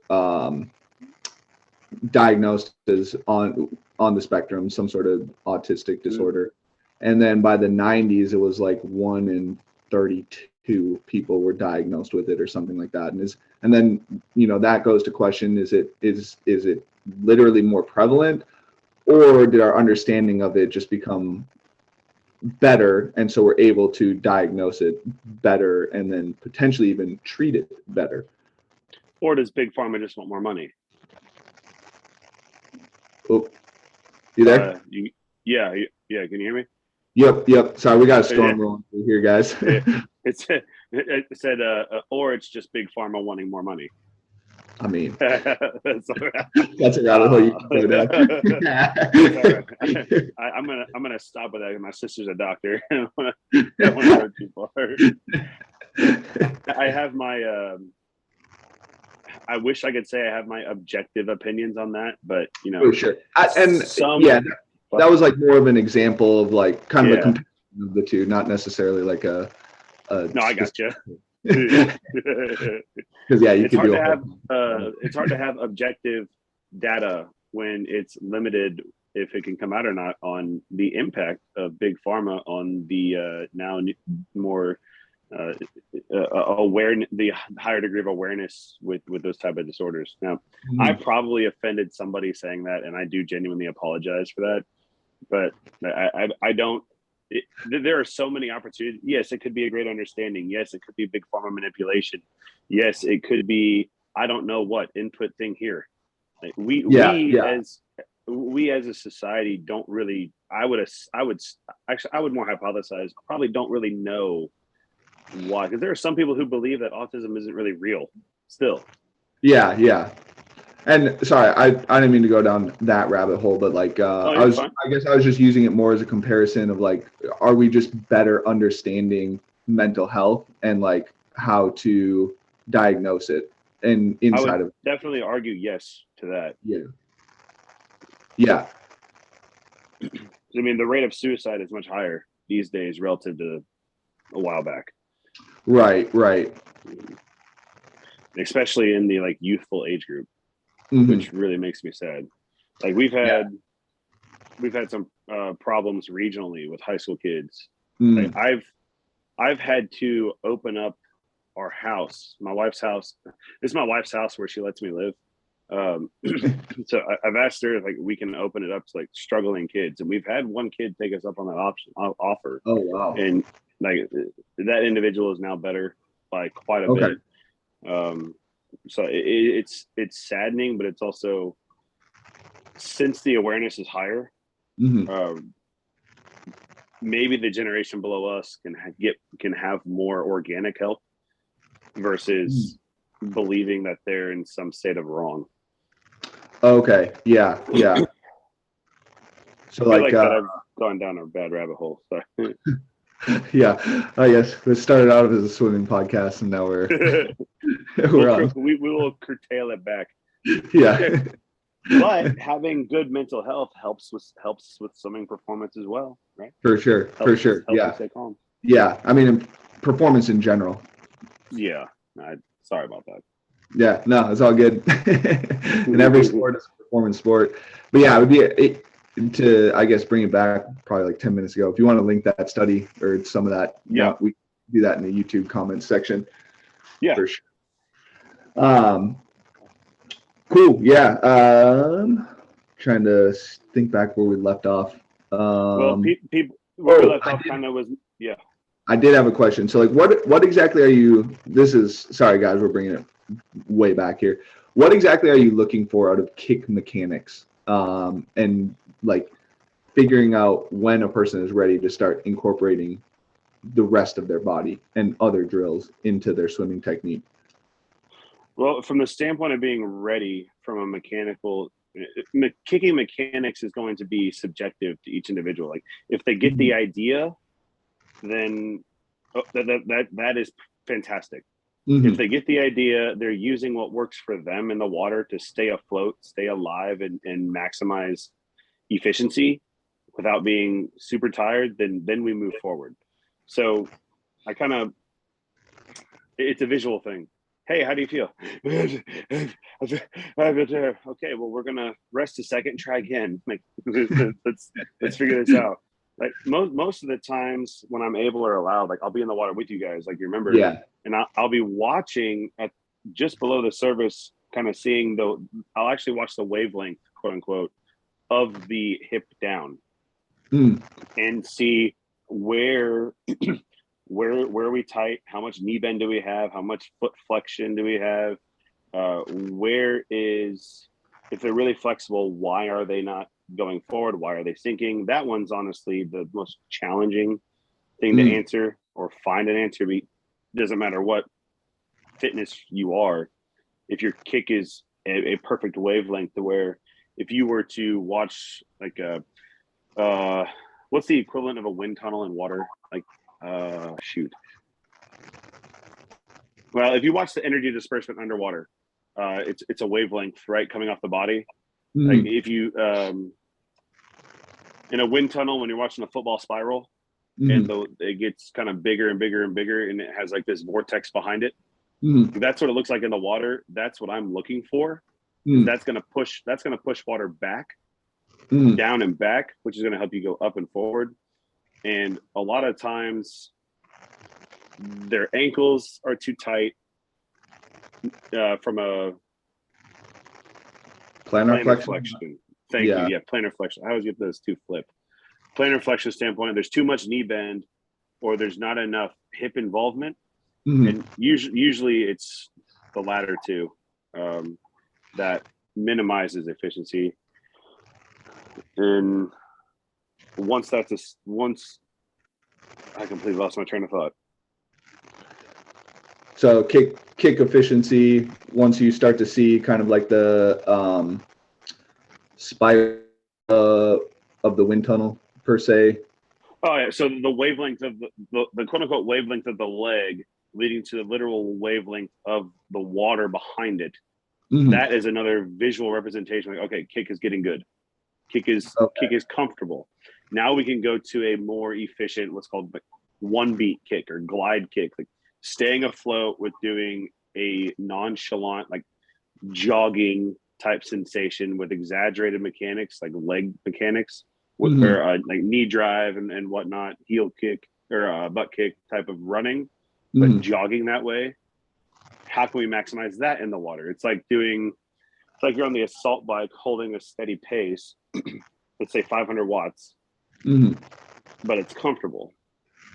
diagnosed as on the spectrum, some sort of autistic disorder. And then by the 90s, it was like 1 in 32 people were diagnosed with it or something like that. And then, that goes to question, is it literally more prevalent, or did our understanding of it just become better, and so we're able to diagnose it better and then potentially even treat it better. Or does big pharma just want more money? Oh, you there? Yeah. Can you hear me? Yep. Sorry, we got a storm rolling through here, guys. It said, or it's just big pharma wanting more money. I mean, That's a rabbit hole you can go down. I'm gonna stop with that. My sister's a doctor. I don't want to hurt people. I have my. I wish I could say I have my objective opinions on that, but For sure. That was like more of an example of like kind of a comparison of the two, not necessarily like a no, I got you. Because it's hard to have objective data when it's limited, if it can come out or not, on the impact of big pharma on the now more the higher degree of awareness with those type of disorders. Now, I probably offended somebody saying that, and I do genuinely apologize for that. But I don't. There are so many opportunities. Yes, it could be a great understanding. Yes, it could be big pharma manipulation. Yes, it could be I don't know what input thing here. Like we as a society don't really. I would more hypothesize. Probably don't really know why, because there are some people who believe that autism isn't really real. Still. Yeah. And sorry, I didn't mean to go down that rabbit hole, but like I guess I was just using it more as a comparison of like, are we just better understanding mental health and like how to diagnose it and inside of it? Definitely argue yes to that. Yeah. I mean, the rate of suicide is much higher these days relative to a while back. Right. Especially in the like youthful age group. Which really makes me sad. Like we've had some problems regionally with high school kids. Like I've had to open up our house, my wife's house. This is my wife's house where she lets me live. So I've asked her if like we can open it up to like struggling kids, and we've had one kid take us up on that offer. Oh wow! And like that individual is now better by quite a bit. So it's saddening, but it's also, since the awareness is higher, maybe the generation below us can have more organic help versus believing that they're in some state of wrong. Okay. Yeah. So like that I've gone down a bad rabbit hole. Sorry. Yeah, I guess it started out as a swimming podcast, and now we're we will curtail it back. Yeah, but having good mental health helps with swimming performance as well, right? For sure. Yeah, stay calm. Yeah, I mean, performance in general. Yeah, sorry about that. Yeah, no, it's all good. And every sport is a performance sport, but yeah, it would be to, I guess, bring it back probably like 10 minutes ago. If you want to link that study or some of that, we do that in the YouTube comments section. Yeah, for sure. Cool. Yeah. Trying to think back where we left off. People where we left off kind of was I did have a question. So like, what exactly are you? Sorry guys, we're bringing it way back here. What exactly are you looking for out of kick mechanics? And like figuring out when a person is ready to start incorporating the rest of their body and other drills into their swimming technique. Well, from the standpoint of being ready from a mechanical, kicking mechanics is going to be subjective to each individual. Like if they get the idea, then that is fantastic. If they get the idea, they're using what works for them in the water to stay afloat, stay alive, and maximize efficiency without being super tired, then we move forward. So it's a visual thing. Hey, how do you feel? Okay, well, we're gonna rest a second and try again. Like let's figure this out. Like most of the times when I'm able or allowed, like I'll be in the water with you guys, like you remember, and I'll be watching at just below the surface, kind of seeing I'll actually watch the wavelength, quote unquote, of the hip down and see where where are we tight? How much knee bend do we have? How much foot flexion do we have? Where is, if they're really flexible, why are they not going forward? Why are they sinking? That one's honestly the most challenging thing to answer or find an answer. Doesn't matter what fitness you are. If your kick is a perfect wavelength to where if you were to watch like what's the equivalent of a wind tunnel in water? Like, shoot. Well, if you watch the energy disbursement underwater, it's a wavelength, right, coming off the body. Like if you in a wind tunnel, when you're watching a football spiral, and it gets kind of bigger and bigger and bigger, and it has like this vortex behind it. That's what it looks like in the water. That's what I'm looking for. That's gonna push water back, down and back, which is gonna help you go up and forward. And a lot of times their ankles are too tight from a plantar flexion. Thank you. Yeah, plantar flexion. I always get those two flipped. Plantar flexion standpoint, there's too much knee bend, or there's not enough hip involvement, and usually it's the latter two that minimizes efficiency. And once I completely lost my train of thought. So kick efficiency, once you start to see kind of like the spiral of the wind tunnel per se. Oh yeah, so the wavelength of the quote unquote wavelength of the leg leading to the literal wavelength of the water behind it. That is another visual representation. Like, okay, kick is getting good. Kick is comfortable. Now we can go to a more efficient, what's called like one beat kick or glide kick, like staying afloat with doing a nonchalant, like jogging type sensation with exaggerated mechanics, like leg mechanics, with or like knee drive and whatnot, heel kick or butt kick type of running, but jogging that way. How can we maximize that in the water? It's like you're on the assault bike holding a steady pace, let's say 500 watts, but it's comfortable.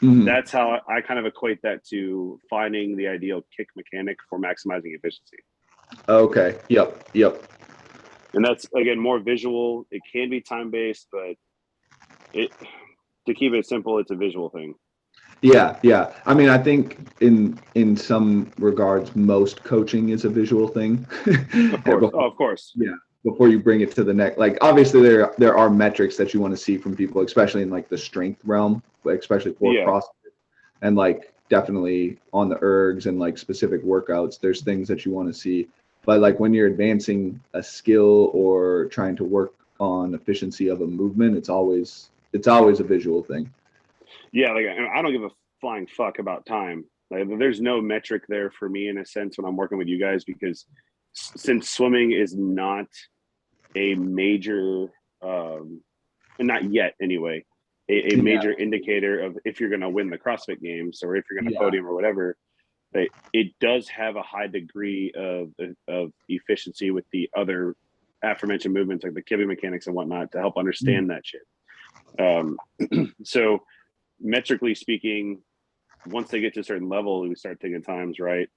That's how I kind of equate that to finding the ideal kick mechanic for maximizing efficiency. Okay. Yep. And that's, again, more visual. It can be time-based, but to keep it simple, it's a visual thing. Yeah. I mean, I think in some regards, most coaching is a visual thing. Of course. Yeah. Before you bring it to the next, like obviously there are metrics that you want to see from people, especially in like the strength realm, like especially for CrossFit, and like definitely on the ergs and like specific workouts, there's things that you want to see. But like when you're advancing a skill or trying to work on efficiency of a movement, it's always a visual thing. Yeah, like I don't give a flying fuck about time. Like, there's no metric there for me in a sense when I'm working with you guys, because since swimming is not a major, and not yet anyway, a major indicator of if you're going to win the CrossFit Games or if you're going to podium or whatever, it does have a high degree of efficiency with the other aforementioned movements, like the kipping mechanics and whatnot, to help understand that shit. So metrically speaking, once they get to a certain level, we start taking times, right?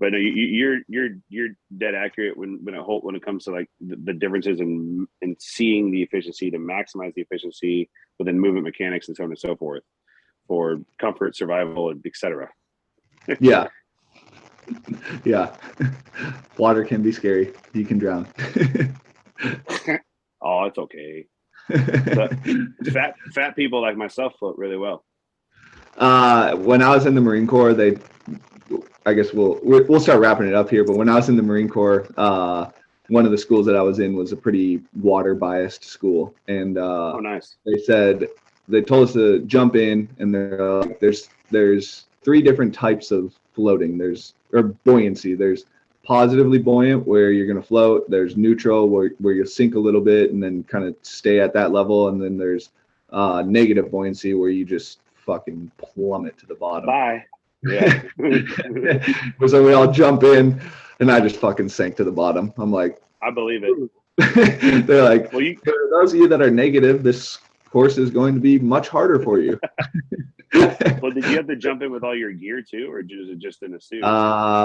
But you're dead accurate when it comes to like the differences in seeing the efficiency to maximize the efficiency within movement mechanics and so on and so forth for comfort, survival, and etc. Yeah. Water can be scary. You can drown. Oh, it's okay. Fat people like myself float really well. When I was in the Marine Corps, I guess we'll start wrapping it up here. But when I was in the Marine Corps, one of the schools that I was in was a pretty water biased school, and oh, nice. They told us to jump in, and they're like, there's 3 different types of floating. Or buoyancy. There's positively buoyant, where you're going to float. There's neutral, where you'll sink a little bit and then kind of stay at that level. And then there's negative buoyancy, where you just fucking plummet to the bottom. Bye. Yeah. So we all jump in, and I just fucking sank to the bottom. I'm like, I believe it. They're like, well, for those of you that are negative, this course is going to be much harder for you. Well, did you have to jump in with all your gear too, or was it just in a suit?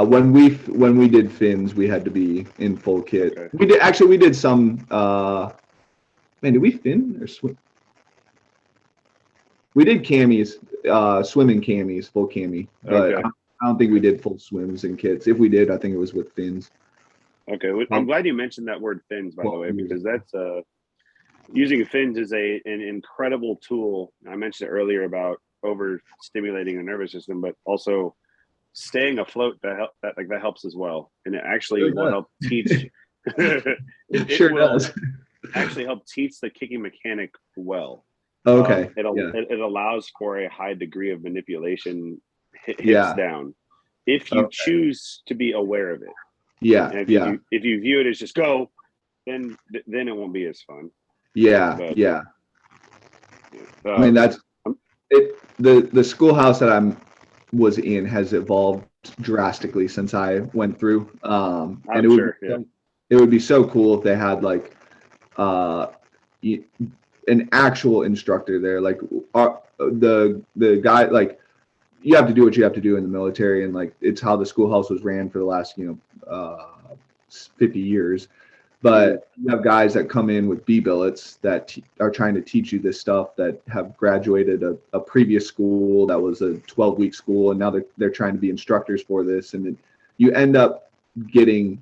When we did fins, we had to be in full kit. Okay. We did some. Man, did we fin or swim? We did camis, swimming camis, full cami, but Okay. I don't think we did full swims and kits. If we did, I think it was with fins. Okay, I'm glad you mentioned that word fins, by the way, because that's using fins is an incredible tool. I mentioned it earlier about overstimulating the nervous system, but also staying afloat that helps as well, and it actually will help teach. it Sure will does. actually help teach the kicking mechanic well. Okay. It allows for a high degree of manipulation, hips down, if you choose to be aware of it. Yeah. And if you view it as just go, then it won't be as fun. Yeah. But, yeah. I mean, that's it. The schoolhouse that I was in has evolved drastically since I went through. And it would be so cool if they had like an actual instructor there, like the guy, like you have to do what you have to do in the military, and like it's how the schoolhouse was ran for the last 50 years. But you have guys that come in with B-billets that are trying to teach you this stuff, that have graduated a previous school that was a 12-week school, and now they're trying to be instructors for this, and then you end up getting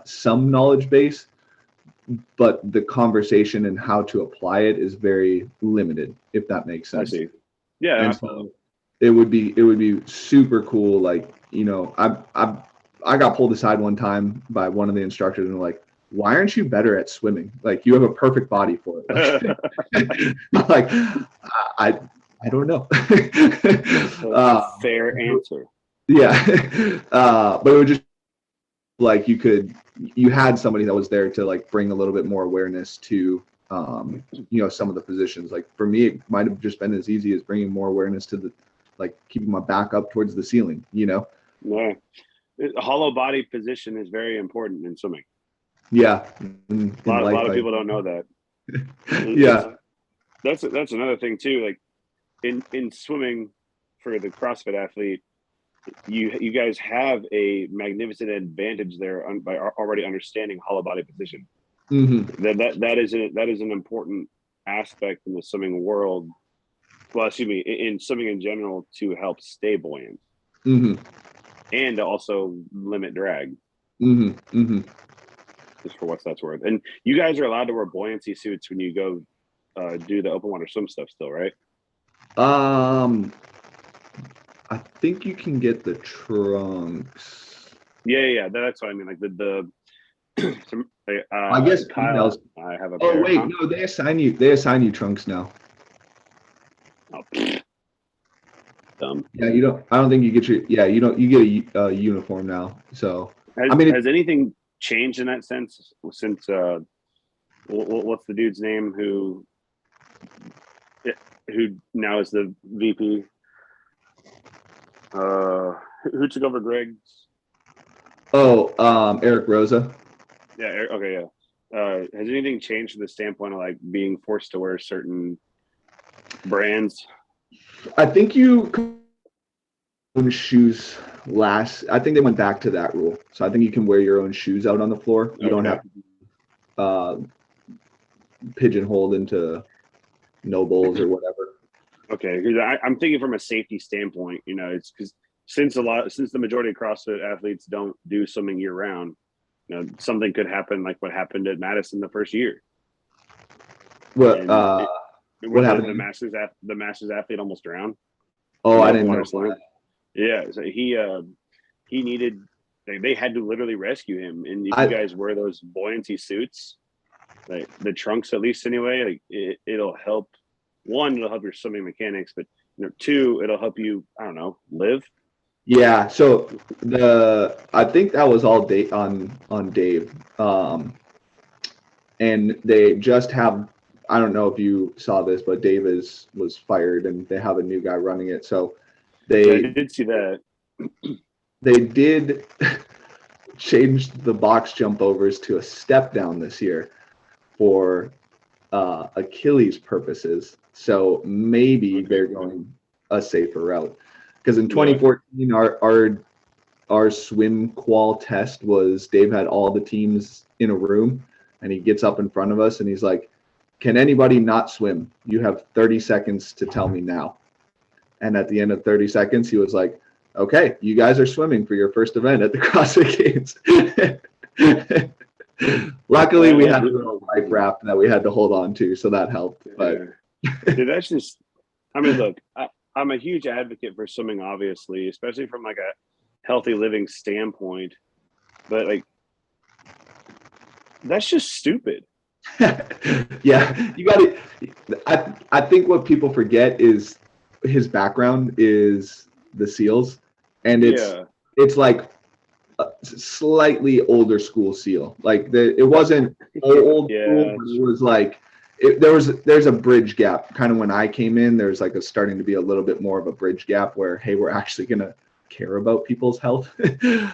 some knowledge base, but the conversation and how to apply it is very limited, if that makes sense. I see. Yeah, and so it would be super cool. Like, I got pulled aside one time by one of the instructors, and they're like, "Why aren't you better at swimming? Like, you have a perfect body for it." Like, I don't know. Fair answer. Yeah, but it would just like you had somebody that was there to like bring a little bit more awareness to some of the positions. Like for me, it might have just been as easy as bringing more awareness to the, like, keeping my back up towards the ceiling. Yeah, a hollow body position is very important in swimming. Yeah, a lot of people don't know that. Yeah, that's another thing too. Like in swimming, for the CrossFit athlete, you guys have a magnificent advantage there by already understanding hollow body position. Mm-hmm. That is an important aspect in the swimming world. Well, excuse me, in swimming in general, to help stay buoyant. Mm-hmm. And to also limit drag. Mm-hmm. Mm-hmm. Just for what that's worth. And you guys are allowed to wear buoyancy suits when you go do the open water swim stuff still, right? I think you can get the trunks. Yeah, that's what I mean. Like the I guess Kyle, I have a pair. Wait, no, they assign you trunks now. Oh, dumb. Yeah, I don't think you get you get a uniform now. So has anything changed in that sense since what's the dude's name who now is the VP? Who took over Greg's? Eric Rosa. Yeah. Okay. Yeah. Has anything changed from the standpoint of like being forced to wear certain brands? I think you own shoes I think they went back to that rule. So I think you can wear your own shoes out on the floor. You don't have to be pigeonholed into nobles or whatever. Okay, because I'm thinking from a safety standpoint, it's because since the majority of CrossFit athletes don't do swimming year round, something could happen like what happened at Madison the first year. What happened? The Masters athlete almost drowned. Oh, I didn't know that. Yeah, so he needed. They had to literally rescue him, and if you guys wear those buoyancy suits, like the trunks at least anyway, like it'll help. One, it'll help your swimming mechanics, but two, it'll help you, I don't know, live. Yeah. So I think that was all on Dave. And they just have, I don't know if you saw this, but Dave was fired and they have a new guy running it. So I did see that. They did change the box jump overs to a step down this year for Achilles purposes. So maybe they're going a safer route. Because in 2014, our swim qual test was Dave had all the teams in a room, and he gets up in front of us and he's like, "Can anybody not swim? You have 30 seconds to tell me now." And at the end of 30 seconds, he was like, "Okay, you guys are swimming for your first event at the CrossFit Games." Luckily, we had a little life raft that we had to hold on to, so that helped. But dude, that's just, I mean, look, I'm a huge advocate for swimming, obviously, especially from like a healthy living standpoint. But like, that's just stupid. Yeah, you got it. I think what people forget is his background is the SEALs, and it's like a slightly older school SEAL. Like it wasn't old school, but it was like there's a bridge gap. Kind of when I came in, there's like starting to be a little bit more of a bridge gap where, hey, we're actually gonna care about people's health and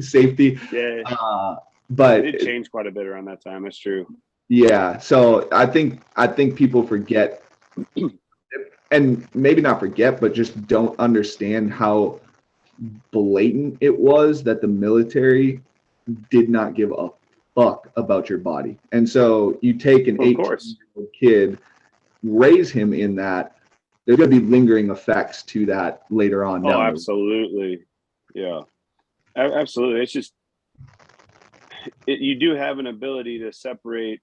safety. But it changed quite a bit around that time. That's true. Yeah, so I think people forget, and maybe not forget, but just don't understand how blatant it was that the military did not give a fuck about your body. And so you take an 18-year-old kid, raise him in that, there's going to be lingering effects to that later on. Oh, absolutely. Yeah, absolutely. It's just, you do have an ability to separate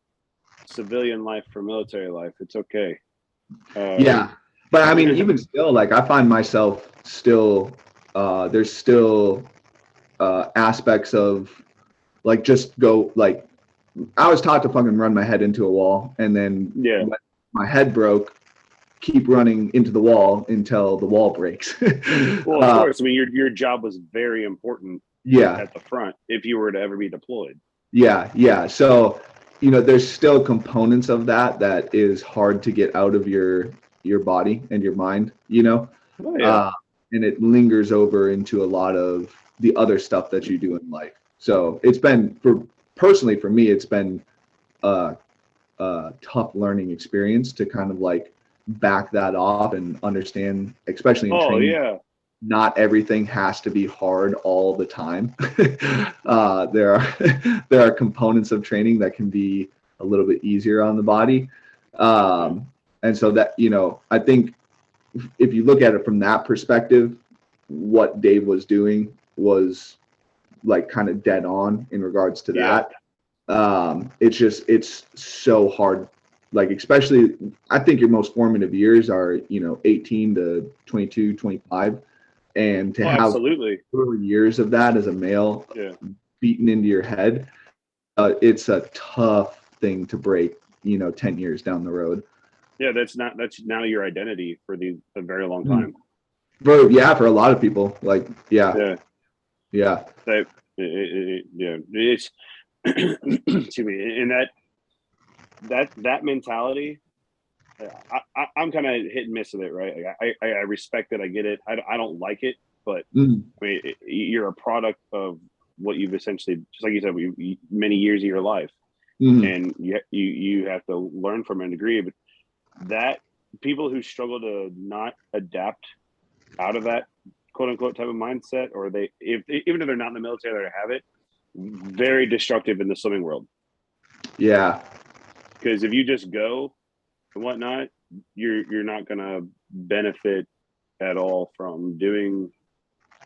civilian life from military life. It's okay. Yeah, but I mean, even still, like I find myself still, there's still aspects of like just go like, I was taught to fucking run my head into a wall, and then when my head broke, keep running into the wall until the wall breaks. Well, of course. I mean, your job was very important. At the front, if you were to ever be deployed. Yeah. So, there's still components of that is hard to get out of your body and your mind, and it lingers over into a lot of the other stuff that you do in life. So it's been personally for me, it's been a tough learning experience to kind of like back that off and understand, especially in training. Not everything has to be hard all the time. There are components of training that can be a little bit easier on the body. And so that, I think if you look at it from that perspective, what Dave was doing was like kind of dead on in regards to that. It's so hard. Like, especially, I think your most formative years are, 18 to 22, 25. And to have 4 years of that as a male beaten into your head, it's a tough thing to break, 10 years down the road. Yeah, that's now your identity for a very long time. For a lot of people, like, It's excuse me, and that mentality, I'm kind of hit and miss with it, right? Like, I respect it, I get it. I don't like it, but I mean, you're a product of what you've essentially, just like you said, many years of your life, and you have to learn from a degree. But that people who struggle to not adapt out of that quote unquote type of mindset, or even if they're not in the military, they have it, very destructive in the swimming world. Yeah, because if you just go and whatnot, you're not gonna benefit at all from doing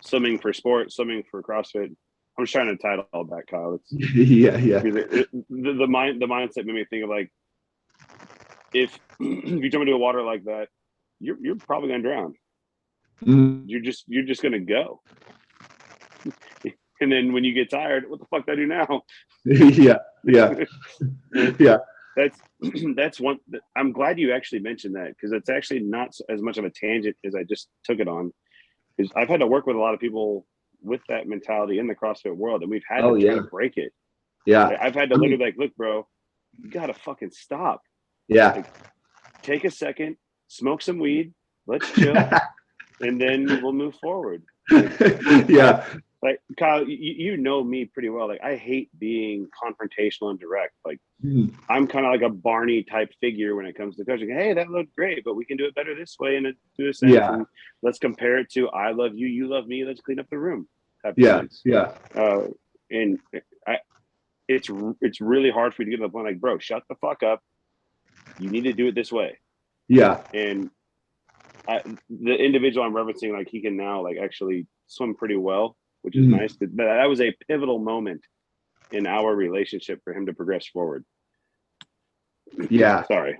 swimming for sport, swimming for CrossFit. I'm just trying to tie it all back, Kyle. The mindset made me think of like, if you jump into a water like that, you're probably gonna drown. You're just gonna go, and then when you get tired, what the fuck do I do now? Yeah. That's one. I'm glad you actually mentioned that, because it's actually not as much of a tangent as I just took it on. Because I've had to work with a lot of people with that mentality in the CrossFit world, and we've had to try to break it. Yeah, I've had to literally like, look, bro, you gotta fucking stop. Yeah, like, take a second, smoke some weed, let's chill, and then we'll move forward. Yeah. like Kyle, you know me pretty well. Like I hate being confrontational and direct. Like I'm kind of like a Barney type figure when it comes to coaching. Hey, that looked great, but we can do it better this way and do this. Yeah. And let's compare it to I love you, you love me. Let's clean up the room. Yeah. Yeah. And it's really hard for you to get to the point like, bro, shut the fuck up. You need to do it this way. Yeah. And the individual I'm referencing, like he can now like actually swim pretty well, which is nice. But that was a pivotal moment in our relationship for him to progress forward. Yeah. Sorry.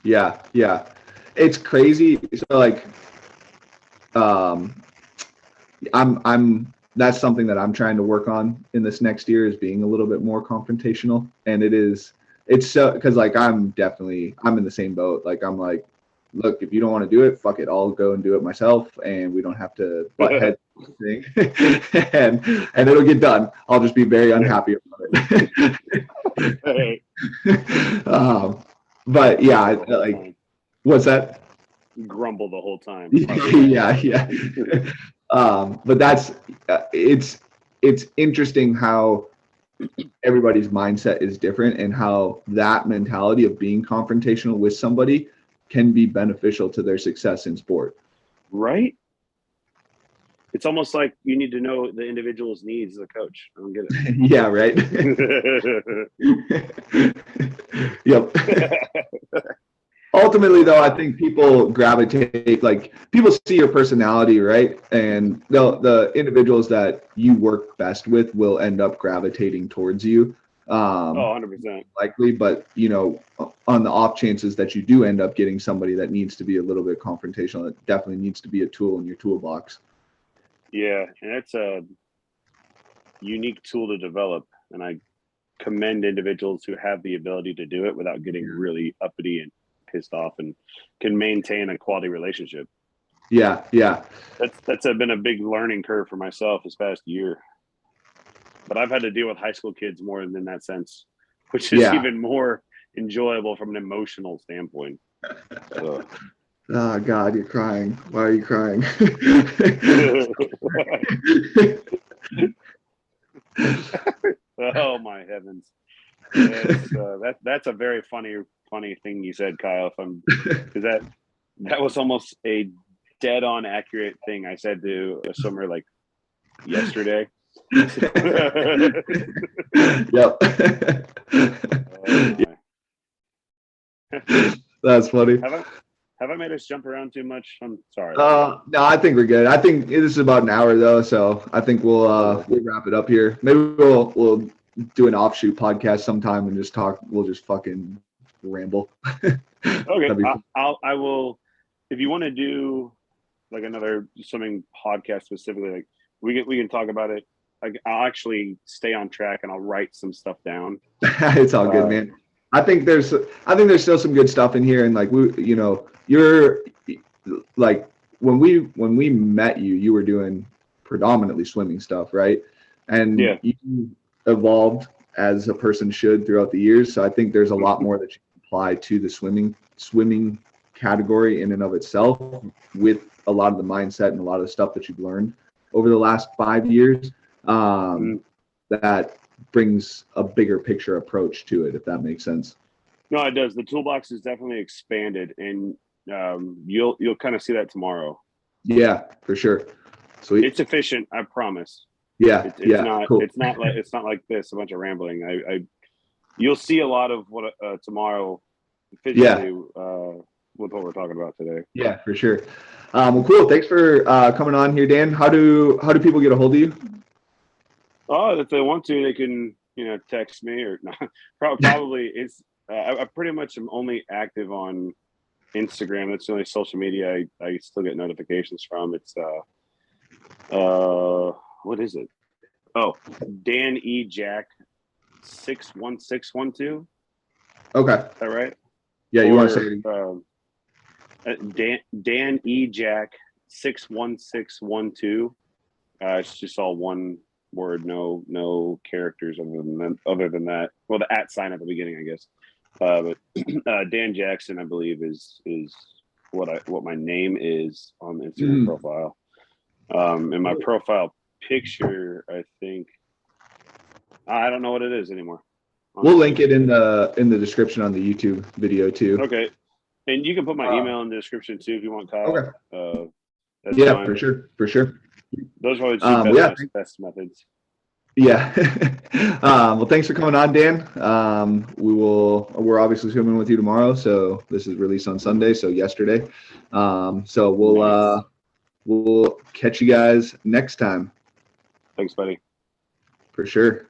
Yeah. Yeah. It's crazy. So like, that's something that I'm trying to work on in this next year, is being a little bit more confrontational. And it's so, because like I'm in the same boat. Like I'm like, look, if you don't want to do it, fuck it, I'll go and do it myself, and we don't have to butt heads thing. and it'll get done. I'll just be very unhappy about it. But yeah, like, what's that? Grumble the whole time. Yeah. But that's it's interesting how everybody's mindset is different, and how that mentality of being confrontational with somebody can be beneficial to their success in sport. Right? It's almost like you need to know the individual's needs as a coach. I don't get it. Yeah, right. Yep. Ultimately, though, I think people gravitate, like people see your personality, right? And the individuals that you work best with will end up gravitating towards you. 100%. Likely, but you know, on the off chances that you do end up getting somebody that needs to be a little bit confrontational, it definitely needs to be a tool in your toolbox. Yeah, and it's a unique tool to develop, and I commend individuals who have the ability to do it without getting really uppity and pissed off, and can maintain a quality relationship. Yeah. That's been a big learning curve for myself this past year. But I've had to deal with high school kids more in that sense, which is even more enjoyable from an emotional standpoint. So. Oh God, you're crying. Why are you crying? Oh my heavens! That's a very funny thing you said, Kyle. Because that was almost a dead-on accurate thing I said to a swimmer like yesterday. Yep. That's funny. Have I made us jump around too much? I'm sorry. No, I think we're good. I think this is about an hour though, so I think we'll wrap it up here. Maybe we'll do an offshoot podcast sometime and just talk. We'll just fucking ramble. Okay, I will. If you want to do like another swimming podcast specifically, like we can talk about it. Like I'll actually stay on track and I'll write some stuff down. It's all good, man. I think there's still some good stuff in here, and like you're like when we met you were doing predominantly swimming stuff, right? And you evolved as a person should throughout the years. So I think there's a lot more that you can apply to the swimming category in and of itself, with a lot of the mindset and a lot of the stuff that you've learned over the last 5 years. That brings a bigger picture approach to it, if that makes sense. No, it does. The toolbox is definitely expanded, and you'll kind of see that tomorrow. Yeah, for sure. Sweet. It's efficient, I promise. Yeah, cool. It's not like this, a bunch of rambling. You'll see a lot of what tomorrow physically with what we're talking about today. Yeah, for sure. Well, cool. Thanks for coming on here, Dan. How do people get a hold of you? Oh, if they want to, they can text me or not. Probably it's. I pretty much am only active on Instagram. That's the only social media I still get notifications from. It's what is it? Oh, Dan E Jack 61612. Okay. Is that right? Yeah, you want to say Dan E Jack 61612. It's just all one word, no characters other than that. Well, the @ sign at the beginning, I guess. But Dan Jackson, I believe, is what my name is on the Instagram profile. And my profile picture, I think. I don't know what it is anymore. We'll link it in the description on the YouTube video too. Okay. And you can put my email in the description too if you want, Kyle. Okay. That's Yeah, fine. for sure. Those are always best methods. Yeah. Well, thanks for coming on, Dan. We're obviously swimming with you tomorrow. So this is released on Sunday. So yesterday. So we'll catch you guys next time. Thanks, buddy. For sure.